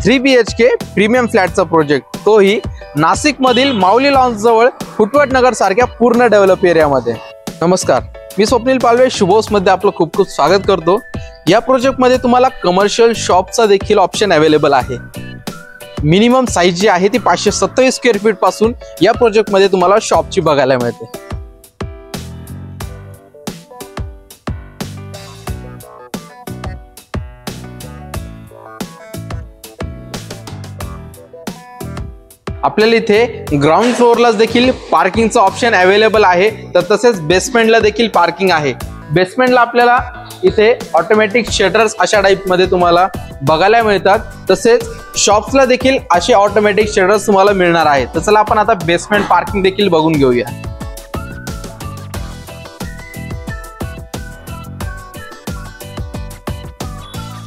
3 BHK premium फ्लॅटचा project, तोही नाशिक मधील माऊली lawns जवळ फुटवट नगर सारख्या पूर्ण डेव्हलप एरियामध्ये। नमस्कार, मी स्वप्नील पालवे शुभोस मध्ये आपलं खूप खूप स्वागत करतो। या प्रोजेक्ट मध्ये तुम्हाला कमर्शियल शॉपचा देखील ऑप्शन अवेलेबल आहे। मिनिमम साइज जी आहे ती 527 स्क्वेअर फीट पासून या प्रोजेक्ट मध्ये तुम्हाला शॉपची बघायला मिळते। आपल्याला इथे ग्राउंड फ्लोअरला देखील पार्किंगचा ऑप्शन अवेलेबल आहे, तर तसेच बेसमेंटला देखील पार्किंग आहे। बेसमेंटला आपल्याला इथे ऑटोमॅटिक शटर्स अशा टाइप मध्ये तुम्हाला बघायला मिळतात, तसेच शॉप्सला देखील असे ऑटोमॅटिक शटर्स तुम्हाला मिळणार आहेत। तर चला आपण आता बेसमेंट पार्किंग देखील बघून घेऊया।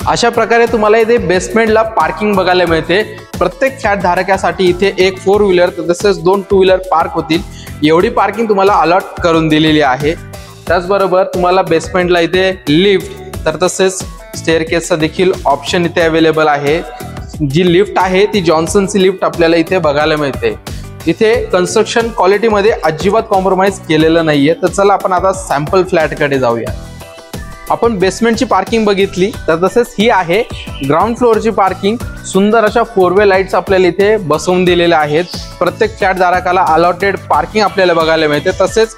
अशा प्रकारे तुम्हाला इथे बेसमेंटला पार्किंग बघायला मिळते। प्रत्येक फ्लॅट धारकासाठी इथे एक 4 व्हीलर तसेच 2 2 व्हीलर पार्क होतील, एवढी पार्किंग तुम्हाला अलॉट करून दिलेली आहे। त्याचबरोबर तुम्हाला बेसमेंटला इथे लिफ्ट तर तसेच स्टेअरकेसचा देखील ऑप्शन इथे अवेलेबल आहे। जी लिफ्ट आहे ती जॉन्सनची लिफ्ट आपल्याला इथे बघायला मिळते। इथे कन्स्ट्रक्शन क्वालिटीमध्ये अजिबात कॉम्प्रोमाइज केलेलं नाहीये। तर चला आपण आता सॅम्पल फ्लॅटकडे जाऊया। आपण बेसमेंटची पार्किंग बघितली, तर तसेच ही आहे ग्राउंड फ्लोअरची पार्किंग। सुंदर अशा 4 वे लाईट्स आपल्याला इथे बसवून दिलेल्या आहेत। प्रत्येक फ्लॅट धारकाला अलॉटेड पार्किंग आपल्याला बघायला मिळते। तसेच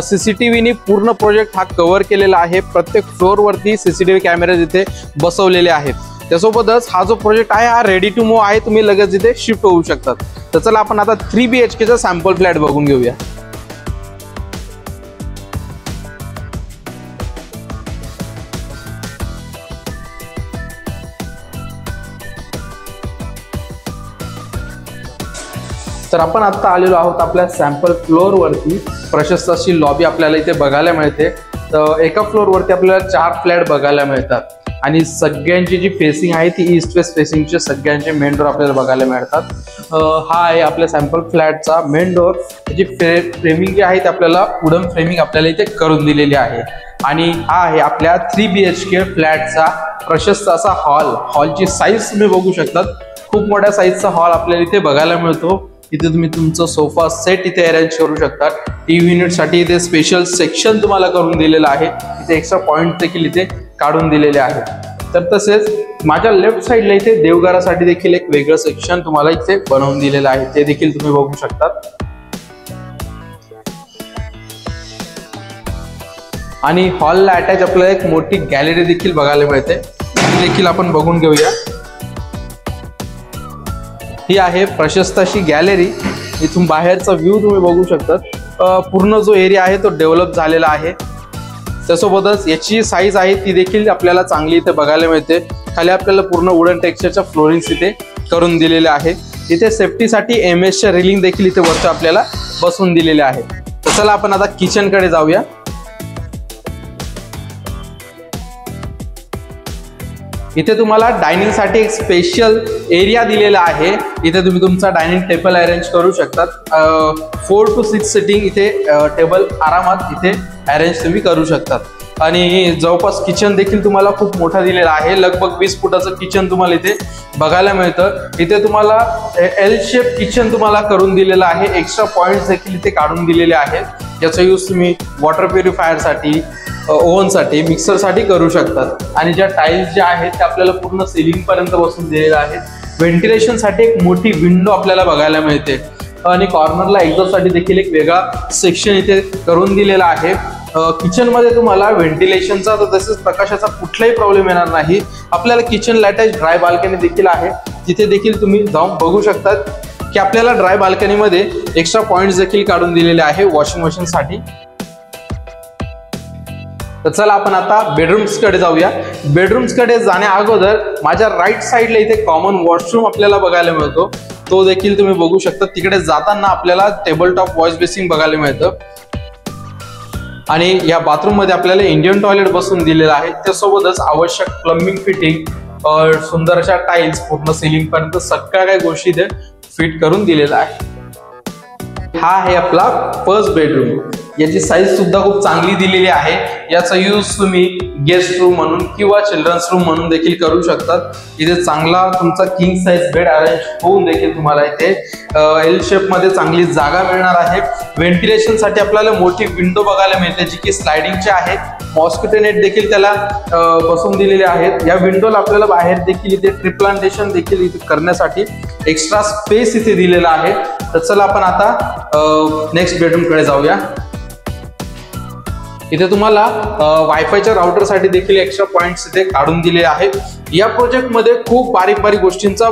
सीसीटीव्हीनी पूर्ण प्रोजेक्ट हा कव्हर केलेला आहे। प्रत्येक फ्लोअर वरती सीसीटीव्ही कॅमेरे इथे बसवलेले आहेत। त्यासोबतच हा जो प्रोजेक्ट आहे हा रेडी टू मूव्ह आहे, तुम्ही लगेच इथे शिफ्ट होऊ शकतात। तर चला आपण आता 3 BHK चा सॅम्पल फ्लॅट बघून घेऊया। तर आपण आता आलेलो आहोत आपल्या सॅम्पल फ्लोअर वरती। प्रशस्त अशी लॉबी आपल्याला इथे बघायला मिळते। तर एका फ्लोअर वरती आपल्याला 4 फ्लॅट बघायला मिळतात आणि सगळ्यांची जी फेसिंग आहे ती ईस्ट वेस्ट फेसिंगचे सगळ्यांचे मेन डोर आपल्याला बघायला मिळतात। हा आहे आपल्या सॅम्पल फ्लॅटचा मेन डोर। जी फ्रेमिंग जी आहे ती आपल्याला वुडन फ्रेमिंग आपल्याला इथे करून दिलेली आहे। आणि हा आहे आपल्या 3 BHK फ्लॅटचा प्रशस्त असा हॉल। हॉलची साईज तुम्ही बघू शकतात, खूप मोठ्या साईजचा हॉल आपल्याला इथे बघायला मिळतो। इथे तुम्ही तुमचं सोफा सेट इथे अरेंज करू शकता। टीव्ही युनिट साठी इथे स्पेशल सेक्शन तुम्हाला करून दिलेलं आहे। इथे एक्स्ट्रा पॉइंट देखील इथे काढून दिलेले आहेत। तर तसेच माझ्या लेफ्ट साइडला इथे देवघरासाठी देखील एक वेगळं सेक्शन तुम्हाला इथे बनवून दिलेलं आहे, ते देखील तुम्ही बघू शकता। आणि हॉलला अटॅच आपल्याला एक मोठी गॅलरी देखील बघायला मिळते, ती देखील आपण बघून घेऊया। ही आहे प्रशस्त अशी गॅलरी। इथून बाहेरचा व्ह्यू तुम्ही बघू शकता। पूर्ण जो एरिया आहे तो डेव्हलप झालेला आहे। त्यासोबतच याची साईज आहे ती देखील आपल्याला चांगली इथे बघायला मिळते। खाली आपल्याला पूर्ण वुडन टेक्स्चरच्या फ्लोरिंग्स इथे करून दिलेले आहे। इथे सेफ्टीसाठी MS रेलिंग देखील इथे वरच्या आपल्याला बसवून दिलेले आहे। तर चला आपण आता किचन कडे जाऊया। इथे तुम्हाला डायनिंग साठी एक स्पेशल एरिया दिलेला आहे। इथे तुम्ही तुमचा डायनिंग टेबल अरेंज करू शकतात। 4 to 6 सिटिंग इथे टेबल आरामात इथे अरेंज तुम्ही करू शकतात। आणि जवळपास किचन देखील तुम्हाला खूप मोठा दिलेला आहे। लगभग 20 फुटाचं किचन तुम्हाला इथे बघायला मिळतं। इथे तुम्हाला L शेप किचन तुम्हाला करून दिलेला आहे। एक्स्ट्रा पॉइंट्स देखील इथे काढून दिलेले आहेत। याचा यूज तुम्ही वॉटर प्युरिफायर साठी, ओव्हन साठी, मिक्सर साठी करू शकतात। आणि ज्या टाइल्स ज्या आहेत त्या आपल्याला पूर्ण सिलिंग पर्यंत बसून दिलेल्या आहेत। व्हेंटिलेशन साठी एक मोठी विंडो आपल्याला बघायला मिळते आणि कॉर्नरला एक्झॉस्ट साठी देखील एक वेगळा सेक्शन इथे करून दिलेला आहे। किचन मध्ये तुम्हाला व्हेंटिलेशनचा तर तसेच प्रकाशाचा कुठलाही प्रॉब्लेम येणार नाही। आपल्याला किचन अटॅच ड्राय बाल्कनी देखील आहे, तिथे देखील तुम्ही जाऊन बघू शकतात की आपल्याला ड्राय बाल्कनी मध्ये एक्स्ट्रा पॉइंट्स देखील काढून दिलेले आहे वॉशिंग मशीन साठी। तर चला आपण आता बेडरूम्स कडे जाऊया। बेडरूम्स कडे जाण्या अगोदर माझ्या राईट साइडला इथे कॉमन वॉशरूम आपल्याला बघायला मिळतो, तो देखील तुम्ही बघू शकता। तिकडे जाताना आपल्याला टेबल टॉप वॉश बेसिन बघायला मिळतं आणि या बाथरूम मध्ये आपल्याला इंडियन टॉयलेट बसवून दिलेलं आहे। त्यासोबतच आवश्यक प्लंबिंग फिटिंग, सुंदर अशा टाइल्स, पूर्ण सिलिंग पर्यंत सगळ्या काही गोष्टी इथे फिट करून दिलेला आहे। हा आहे आपला फर्स्ट बेडरूम। याची साईज सुद्धा खूप चांगली दिलेली आहे। याचा यूज तुम्ही गेस्ट रूम म्हणून किंवा चिल्ड्रन्स रूम म्हणून देखील करू शकतात। इथे चांगला तुमचा किंग साईज बेड अरेंज होऊन देखील तुम्हाला इथे एल शेप मध्ये चांगली जागा मिळणार आहे। व्हेंटिलेशन साठी आपल्याला मोठी विंडो बघायला मिळते जी की स्लायडिंगची आहे। मॉस्किटो नेट देखील त्याला बसवून दिलेले आहेत। या विंडोला आपल्याला बाहेर देखील इथे ट्री प्लांटेशन देखील इथे करण्यासाठी एक्स्ट्रा स्पेस इथे दिलेला आहे। तर चला आपण आता नेक्स्ट बेडरूम कडे जाऊया। इथे तुम्हाला वायफायच्या राउटर साठी देखील एक्स्ट्रा पॉइंट्स इथे काढून दिले आहेत। या प्रोजेक्ट मध्ये खूप बारीक बारीक गोष्टींचा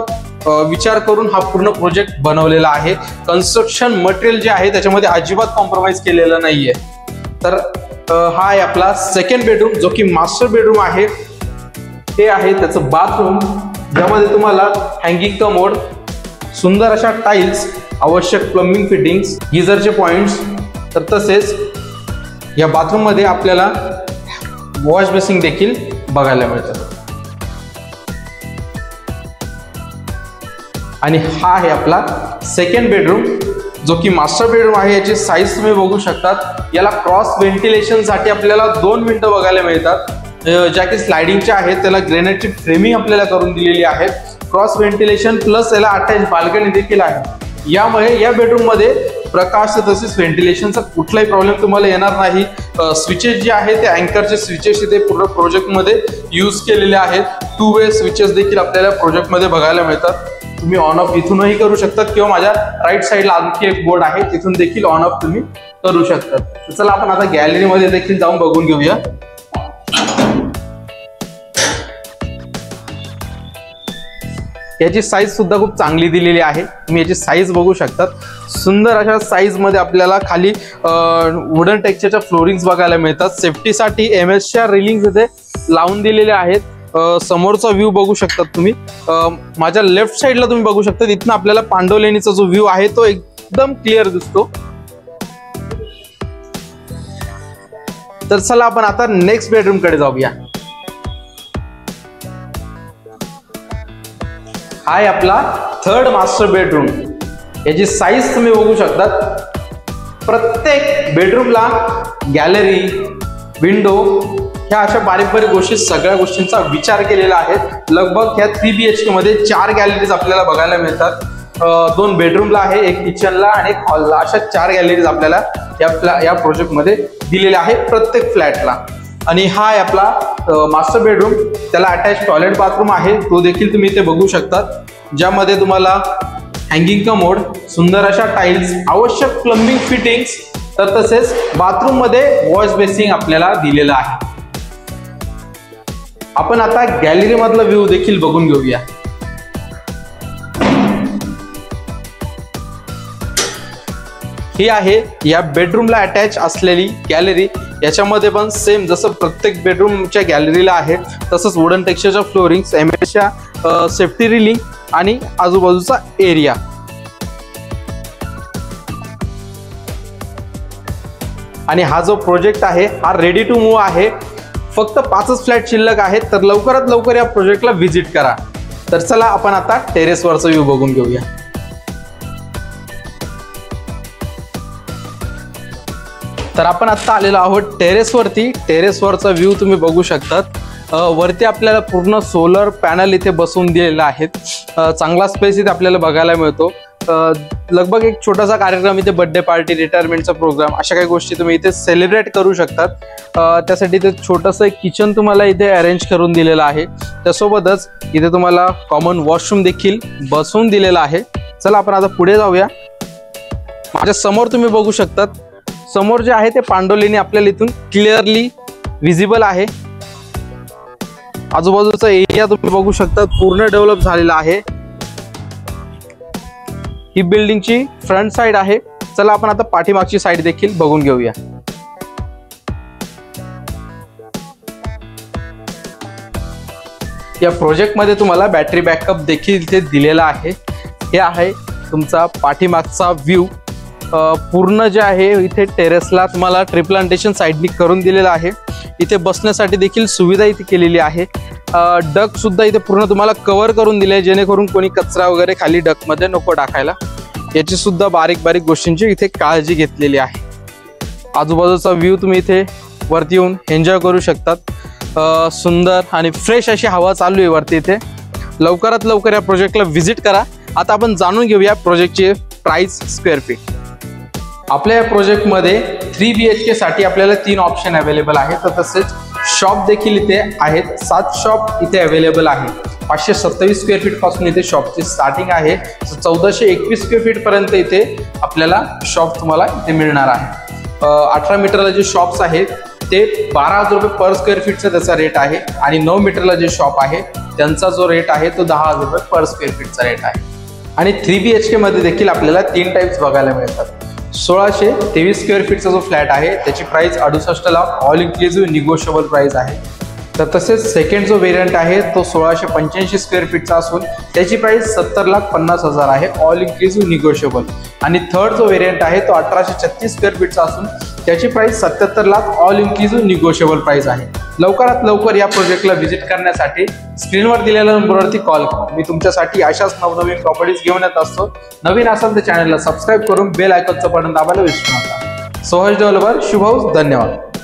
विचार करून हा पूर्ण प्रोजेक्ट बनवलेला आहे। कन्स्ट्रक्शन मटेरियल जे आहे त्याच्यामध्ये अजिबात कॉम्प्रोमाइज केलेलं नाहीये। तर हा आहे आपला सेकंड बेडरूम जो की मास्टर बेडरूम आहे। हे आहे त्याचं बाथरूम ज्यामध्ये तुम्हाला हँगिंग कमोड, सुंदर अशा टाइल्स, आवश्यक प्लंबिंग फिटिंग्स, गीझरचे पॉइंट्स, तर तसेच या बाथरूम मध्ये आपल्याला वॉश बेसिंग देखील बघायला मिळतं। आणि हा आहे आपला सेकंड बेडरूम जो की मास्टर बेडरूम आहे। याची साईज तुम्ही बघू शकतात। याला क्रॉस व्हेंटिलेशन साठी आपल्याला 2 विंडो बघायला मिळतात ज्या की स्लायडिंगच्या आहेत। त्याला ग्रेनाइटची फ्रेमिंग आपल्याला करून दिलेली आहे। क्रॉस व्हेंटिलेशन प्लस याला अटॅच बाल्कनी देखील आहे। यामुळे या बेडरूम मध्ये प्रकाश तसेच व्हेंटिलेशनचा कुठलाही प्रॉब्लेम तुम्हाला येणार नाही। स्विचेस जे आहेत ते अँकरचे स्विचेस इथे पूर्ण प्रोजेक्ट मध्ये यूज केलेले आहेत। 2 वे स्विचेस देखील आपल्याला प्रोजेक्ट मध्ये बघायला मिळतात। तुम्ही ऑन ऑफ इथूनही करू शकतात किंवा माझ्या राईट साईडला आणखी एक बोर्ड आहे तिथून देखील ऑन ऑफ तुम्ही करू शकतात। चला आपण आता गॅलरी मध्ये देखील जाऊन बघून घेऊया। याची साईज सुद्धा खूप चांगली दिलेली आहे। तुम्ही याची साईज बघू शकतात। सुंदर अशा साईज मध्ये आपल्याला खाली वुडन टेक्स्चरच्या फ्लोरिंग्स बघायला मिळतात। सेफ्टीसाठी एमएसच्या रेलिंग्स इथे लावून दिलेल्या आहेत। समोरचा व्ह्यू बघू शकतात तुम्ही। माझ्या लेफ्ट साईडला तुम्ही बघू शकता इथनं आपल्याला पांडवलेणीचा जो व्ह्यू आहे तो एकदम क्लिअर दिसतो। तर चला आपण आता नेक्स्ट बेडरूम कडे जाऊया। हा आहे आपला थर्ड मास्टर बेडरूम। याची साईज तुम्ही बघू शकतात। प्रत्येक बेडरूमला गॅलरी, विंडो ह्या अशा बारीक बारीक गोष्टी, सगळ्या गोष्टींचा विचार केलेला आहे। लगभग ह्या 3 BHK मध्ये 4 गॅलरीज आपल्याला बघायला मिळतात। 2 बेडरूमला आहे, एक किचनला आणि एक हॉलला, अशा 4 गॅलरीज आपल्याला या प्रोजेक्ट मध्ये दिलेल्या आहेत प्रत्येक फ्लॅटला। आणि हा आहे आपला मास्टर बेडरूम। त्याला अटॅच टॉयलेट बाथरूम आहे, तो देखील तुम्ही इथे बघू शकतात। ज्यामध्ये तुम्हाला हँगिंग कमोड, सुंदर अशा टाइल्स, आवश्यक प्लंबिंग फिटिंग्स, तर तसेच बाथरूम मध्ये वॉश बेसिंग आपल्याला दिलेला आहे। आपण आता गॅलरी मधला व्ह्यू देखील बघून घेऊया। ही आहे या बेडरूमला अटॅच असलेली गॅलरी। याच्यामध्ये पण सेम जसं प्रत्येक बेडरूमच्या गॅलरीला आहे तसंच वुडन टेक्स्चरच्या फ्लोरिंग्स, एमएसच्या सेफ्टी रिलिंग आणि आजूबाजूचा एरिया। आणि हा जो प्रोजेक्ट आहे हा रेडी टू मूव्ह आहे। फक्त 5च फ्लॅट शिल्लक आहेत, तर लवकरात लवकर या प्रोजेक्टला व्हिजिट करा। तर चला आपण आता टेरेसवरचा व्ह्यू बघून घेऊया। तर आपण आता आलेलो आहोत टेरेसवरती। टेरेसवरचा व्ह्यू तुम्ही बघू शकतात। वरती आपल्याला पूर्ण सोलर पॅनल इथे बसवून दिलेला आहे। चांगला स्पेस इथे आपल्याला बघायला मिळतो। लगभग एक छोटासा कार्यक्रम इथे, बर्थडे पार्टी, रिटायरमेंटचा प्रोग्राम, अशा काही गोष्टी तुम्ही इथे सेलिब्रेट करू शकतात। त्यासाठी इथे छोटंसं एक किचन तुम्हाला इथे अरेंज करून दिलेलं आहे। त्यासोबतच इथे तुम्हाला कॉमन वॉशरूम देखील बसवून दिलेला आहे। चला आपण आता पुढे जाऊया। माझ्या समोर तुम्ही बघू शकतात, समोर जे आहे ते पांडवलेणी आपल्याला इथून क्लिअरली विजिबल आहे। आजूबाजूचा एरिया तुम्ही बघू शकता पूर्ण डेव्हलप झालेला आहे। ही बिल्डिंगची फ्रंट साइड आहे। चला आपण आता पाठीमागची साइड देखील बघून घेऊया। या प्रोजेक्ट मध्ये तुम्हाला बॅटरी बॅकअप देखील इथे दिलेला आहे। हे आहे तुमचा पाठीमागचा व्ह्यू। पूर्ण जे आहे इथे टेरेसला तुम्हाला ट्री प्लांटेशन साइडनी करून दिलेला आहे। इथे बसण्यासाठी देखील सुविधा इथे केलेली आहे। डक सुद्धा इथे पूर्ण तुम्हाला कव्हर करून दिले, जेणेकरून कोणी कचरा वगैरे खाली डक मध्ये नको टाकायला। याची सुद्धा बारीक बारीक गोष्टींची इथे काळजी घेतलेली आहे। आजूबाजूचा व्ह्यू तुम्ही इथे वरती येऊन एन्जॉय करू शकतात। सुंदर आणि फ्रेश अशी हवा चालू आहे वरती इथे। लवकरात लवकर या प्रोजेक्टला व्हिजिट करा। आता आपण जाणून घेऊया प्रोजेक्टची प्राइस स्क्वेअर फीट। आपल्या या प्रोजेक्टमध्ये 3 BHK साठी आपल्याला 3 ऑप्शन अवेलेबल आहेत, तर तसेच शॉप देखील इथे आहेत। 7 शॉप इथे अवेलेबल आहे। 527 स्क्वेअर फीट पासून इथे शॉपची स्टार्टिंग आहे। 1421 स्क्वेअर फीट पर्यंत इथे आपल्याला शॉप तुम्हाला इथे मिळणार आहे। 18 मीटरला जे शॉप्स आहेत ते 12,000 रुपये पर स्क्वेअर फीटचा त्याचा रेट आहे आणि 9 मीटरला जे शॉप आहे त्यांचा जो रेट आहे तो 10,000 रुपये पर स्क्वेअर फीटचा रेट आहे। आणि 3 BHK मध्ये देखील आपल्याला 3 टाइप्स बघायला मिळतात। 1623 स्क्वेअर फीटचा जो फ्लॅट आहे त्याची price 68 lakh all inclusive negotiable price आहे। तर तसेच सेकंड जो वेरियंट आहे तो 1685 स्क्वेअर फीटचा असून त्याची प्राइस 70,50,000 आहे ऑल इन्क्लुसिव्ह निगोशिएबल। आणि थर्ड जो वेरियंट आहे तो 1836 स्क्वेअर फीटचा असून त्याची price 77 lakh all inclusive negotiable price आहे। लवकरात लवकर या प्रोजेक्टला व्हिजिट करण्यासाठी स्क्रीनवर दिलेल्या नंबरवरती कॉल करा। मी तुमच्यासाठी अशाच नवनवीन प्रॉपर्टीज घेऊन येत असतो। नवीन असाल तर चॅनलला सबस्क्राईब करून बेल आयकॉनचं बटन दाबायला विसरू नका। सोहज डेव्हलपर, शुभ हाऊस, धन्यवाद।